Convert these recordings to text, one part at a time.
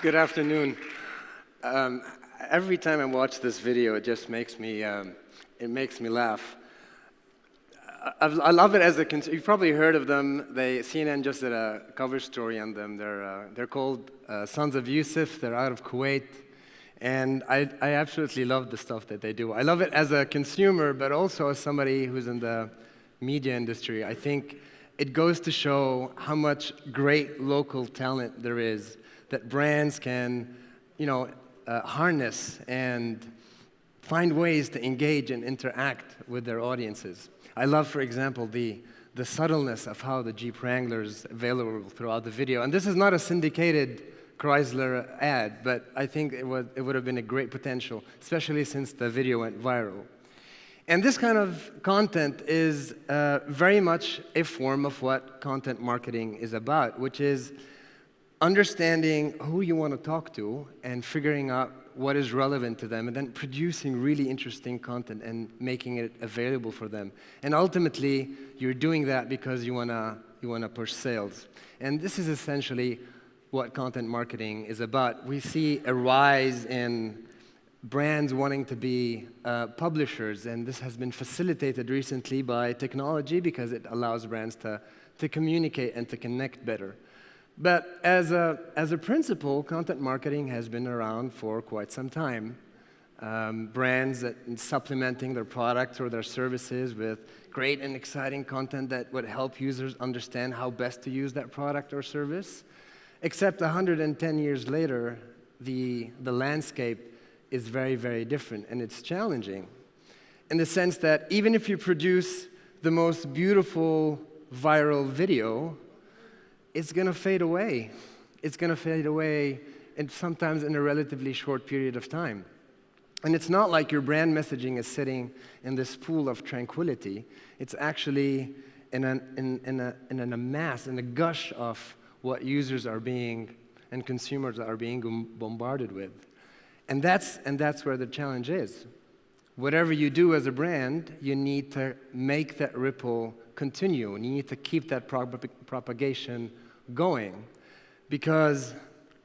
Good afternoon. Every time I watch this video, it just makes me laugh. I love it as you've probably heard of them. CNN just did a cover story on them. They're called Sons of Yusuf. They're out of Kuwait. And I absolutely love the stuff that they do. I love it as a consumer, but also as somebody who's in the media industry. I think it goes to show how much great local talent there is that brands can, harness and find ways to engage and interact with their audiences. I love, for example, the subtleness of how the Jeep Wrangler is available throughout the video. And this is not a syndicated Chrysler ad, but I think it would have been a great potential, especially since the video went viral. And this kind of content is very much a form of what content marketing is about, which is understanding who you want to talk to and figuring out what is relevant to them, and then producing really interesting content and making it available for them. And ultimately, you're doing that because you wanna push sales. And this is essentially what content marketing is about. We see a rise in brands wanting to be publishers, and this has been facilitated recently by technology because it allows brands to communicate and to connect better. But as a principle, content marketing has been around for quite some time. Brands that supplementing their products or their services with great and exciting content that would help users understand how best to use that product or service. Except 110 years later, the landscape is very, very different, and it's challenging in the sense that even if you produce the most beautiful viral video, it's going to fade away. It's going to fade away, and sometimes in a relatively short period of time. And it's not like your brand messaging is sitting in this pool of tranquility. It's actually in a mass, in a gush of what users are being and consumers are being bombarded with. And that's where the challenge is. Whatever you do as a brand, you need to make that ripple continue, and you need to keep that propagation going. Because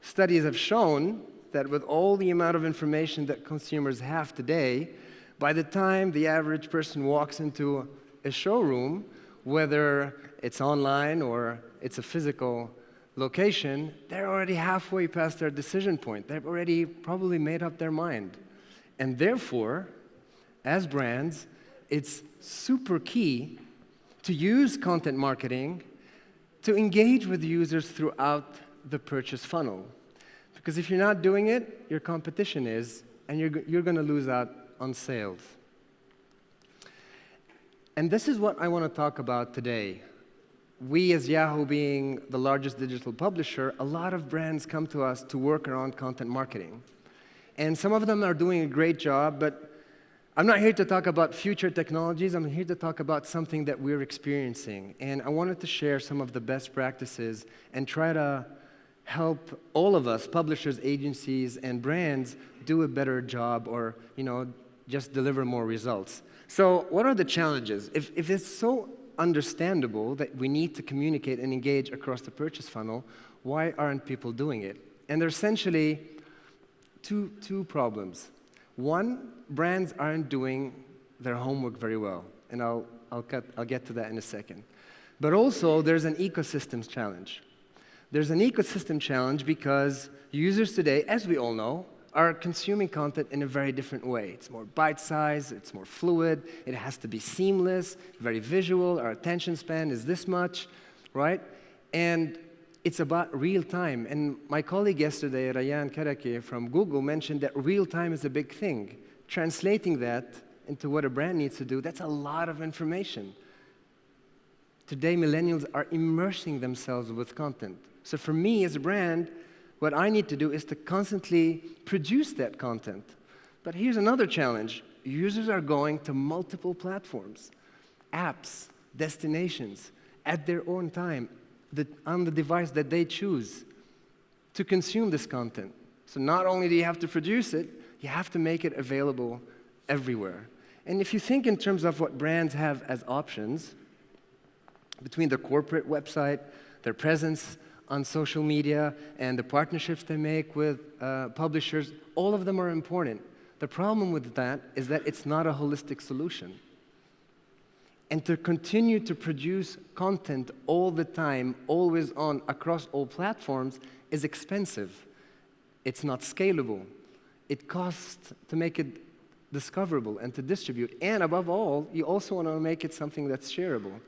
studies have shown that with all the amount of information that consumers have today, by the time the average person walks into a showroom, whether it's online or it's a physical location, they're already halfway past their decision point. They've already probably made up their mind. And therefore, as brands, it's super key to use content marketing to engage with users throughout the purchase funnel. Because if you're not doing it, your competition is, and you're going to lose out on sales. And this is what I want to talk about today. We, as Yahoo being the largest digital publisher, a lot of brands come to us to work around content marketing. And some of them are doing a great job, but I'm not here to talk about future technologies. I'm here to talk about something that we're experiencing. And I wanted to share some of the best practices and try to help all of us, publishers, agencies, and brands, do a better job or, just deliver more results. So what are the challenges? If it's so understandable that we need to communicate and engage across the purchase funnel, why aren't people doing it? And there's essentially two problems. One, brands aren't doing their homework very well, and I'll get to that in a second. But also, there's an ecosystems challenge. There's an ecosystem challenge because users today, as we all know, are consuming content in a very different way. It's more bite-sized, it's more fluid, it has to be seamless, very visual, our attention span is this much, right? And it's about real time. And my colleague yesterday, Rayan Karake from Google, mentioned that real time is a big thing. Translating that into what a brand needs to do, that's a lot of information. Today, millennials are immersing themselves with content. So for me as a brand, what I need to do is to constantly produce that content. But here's another challenge. Users are going to multiple platforms, apps, destinations, at their own time, on the device that they choose to consume this content. So not only do you have to produce it, you have to make it available everywhere. And if you think in terms of what brands have as options, between their corporate website, their presence on social media and the partnerships they make with publishers, all of them are important. The problem with that is that it's not a holistic solution. And to continue to produce content all the time, always on, across all platforms, is expensive. It's not scalable. It costs to make it discoverable and to distribute. And above all, you also want to make it something that's shareable.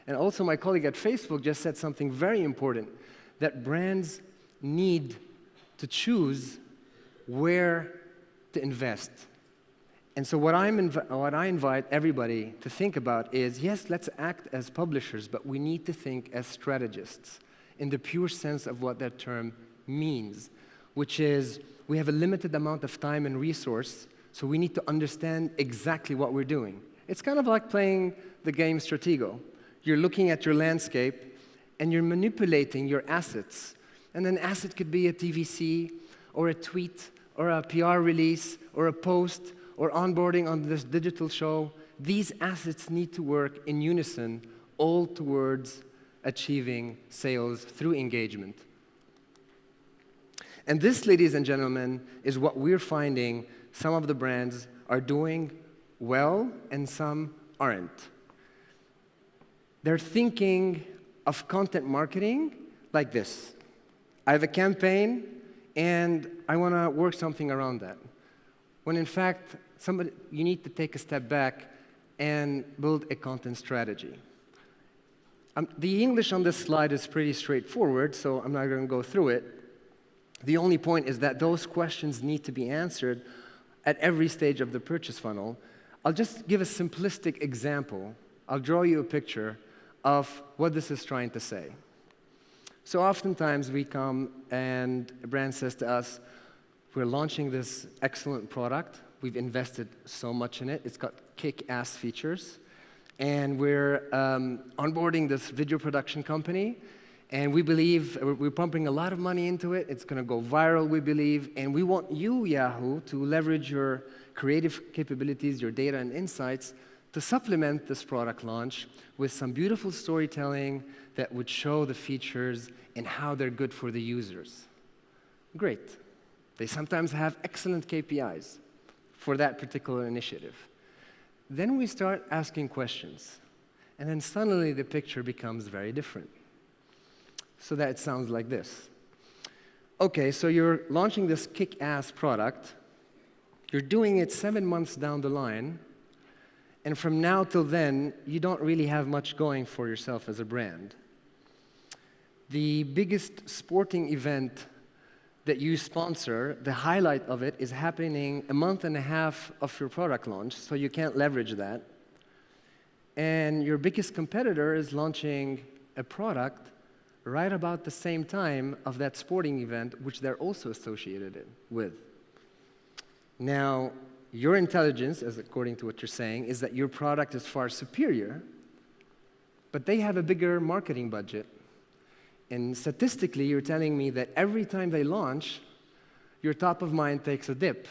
And also, my colleague at Facebook just said something very important, that brands need to choose where to invest. And so what I invite everybody to think about is, yes, let's act as publishers, but we need to think as strategists in the pure sense of what that term means, which is we have a limited amount of time and resource, so we need to understand exactly what we're doing. It's kind of like playing the game Stratego. You're looking at your landscape, and you're manipulating your assets. And an asset could be a TVC, or a tweet, or a PR release, or a post, or onboarding on this digital show. These assets need to work in unison, all towards achieving sales through engagement. And this, ladies and gentlemen, is what we're finding some of the brands are doing well and some aren't. They're thinking of content marketing like this. I have a campaign, and I want to work something around that. When in fact, you need to take a step back and build a content strategy. The English on this slide is pretty straightforward, so I'm not going to go through it. The only point is that those questions need to be answered at every stage of the purchase funnel. I'll just give a simplistic example. I'll draw you a picture of what this is trying to say. So oftentimes we come and a brand says to us, we're launching this excellent product. We've invested so much in it. It's got kick-ass features. And we're onboarding this video production company. And we believe we're pumping a lot of money into it. It's going to go viral, we believe. And we want you, Yahoo, to leverage your creative capabilities, your data and insights, to supplement this product launch with some beautiful storytelling that would show the features and how they're good for the users. Great. They sometimes have excellent KPIs for that particular initiative. Then we start asking questions. And then suddenly the picture becomes very different. So that it sounds like this. Okay, so you're launching this kick-ass product. You're doing it 7 months down the line. And from now till then, you don't really have much going for yourself as a brand. The biggest sporting event that you sponsor, the highlight of it is happening a month and a half of your product launch, so you can't leverage that. And your biggest competitor is launching a product right about the same time of that sporting event, which they're also associated with. Now, your intelligence, as according to what you're saying, is that your product is far superior, but they have a bigger marketing budget. And statistically, you're telling me that every time they launch, your top of mind takes a dip,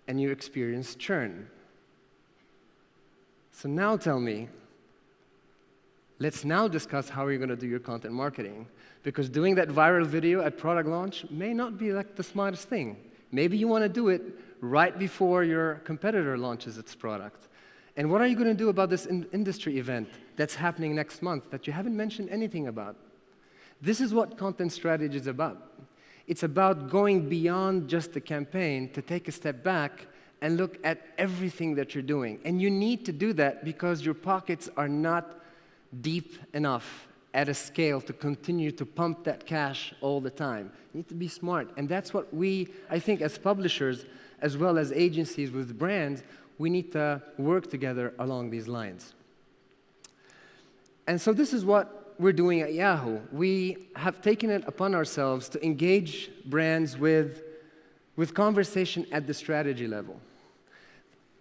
and you experience churn. So now tell me, let's now discuss how you're going to do your content marketing. Because doing that viral video at product launch may not be like the smartest thing. Maybe you want to do it right before your competitor launches its product. And what are you going to do about this industry event that's happening next month that you haven't mentioned anything about? This is what content strategy is about. It's about going beyond just the campaign to take a step back and look at everything that you're doing. And you need to do that because your pockets are not deep enough at a scale to continue to pump that cash all the time. You need to be smart. And that's what we, I think, as publishers, as well as agencies with brands, we need to work together along these lines. And so this is what we're doing at Yahoo. We have taken it upon ourselves to engage brands with conversation at the strategy level.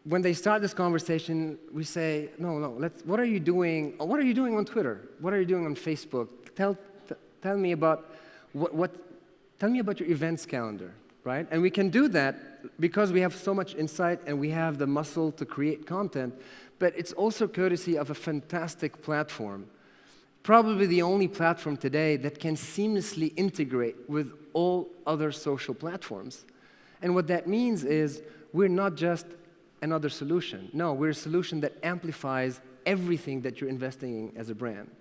When they start this conversation, we say, no, what are you doing? What are you doing on Twitter? What are you doing on Facebook? Tell me about tell me about your events calendar, right? And we can do that because we have so much insight and we have the muscle to create content, but it's also courtesy of a fantastic platform. Probably the only platform today that can seamlessly integrate with all other social platforms. And what that means is we're not just another solution. No, we're a solution that amplifies everything that you're investing in as a brand.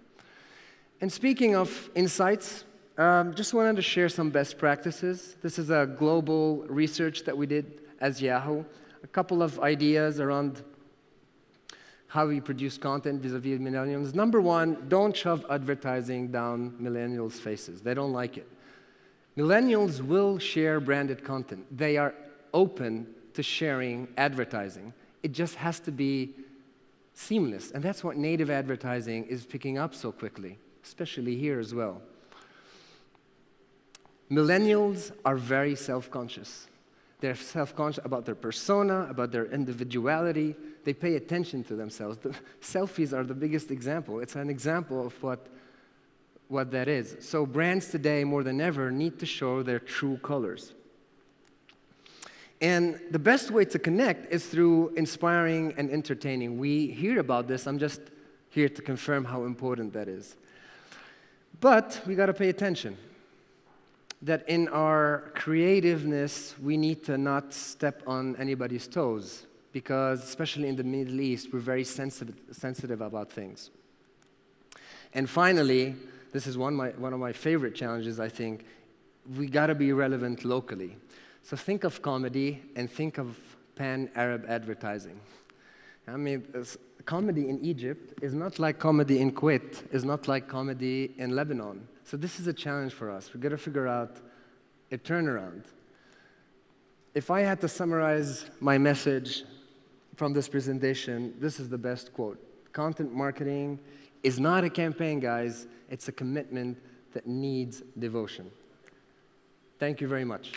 And speaking of insights, just wanted to share some best practices. This is a global research that we did as Yahoo. A couple of ideas around how we produce content vis-a-vis millennials. Number one, don't shove advertising down millennials' faces. They don't like it. Millennials will share branded content. They are open to sharing advertising. It just has to be seamless. And that's what native advertising is picking up so quickly, especially here as well. Millennials are very self-conscious. They're self-conscious about their persona, about their individuality. They pay attention to themselves. The selfies are the biggest example. It's an example of what that is. So brands today, more than ever, need to show their true colors. And the best way to connect is through inspiring and entertaining. We hear about this. I'm just here to confirm how important that is. But we got to pay attention that in our creativeness, we need to not step on anybody's toes, because especially in the Middle East, we're very sensitive about things. And finally, this is one of my favorite challenges, I think, we gotta be relevant locally. So think of comedy and think of pan-Arab advertising. I mean, comedy in Egypt is not like comedy in Kuwait, is not like comedy in Lebanon. So this is a challenge for us. We've got to figure out a turnaround. If I had to summarize my message from this presentation, this is the best quote. Content marketing is not a campaign, guys. It's a commitment that needs devotion. Thank you very much.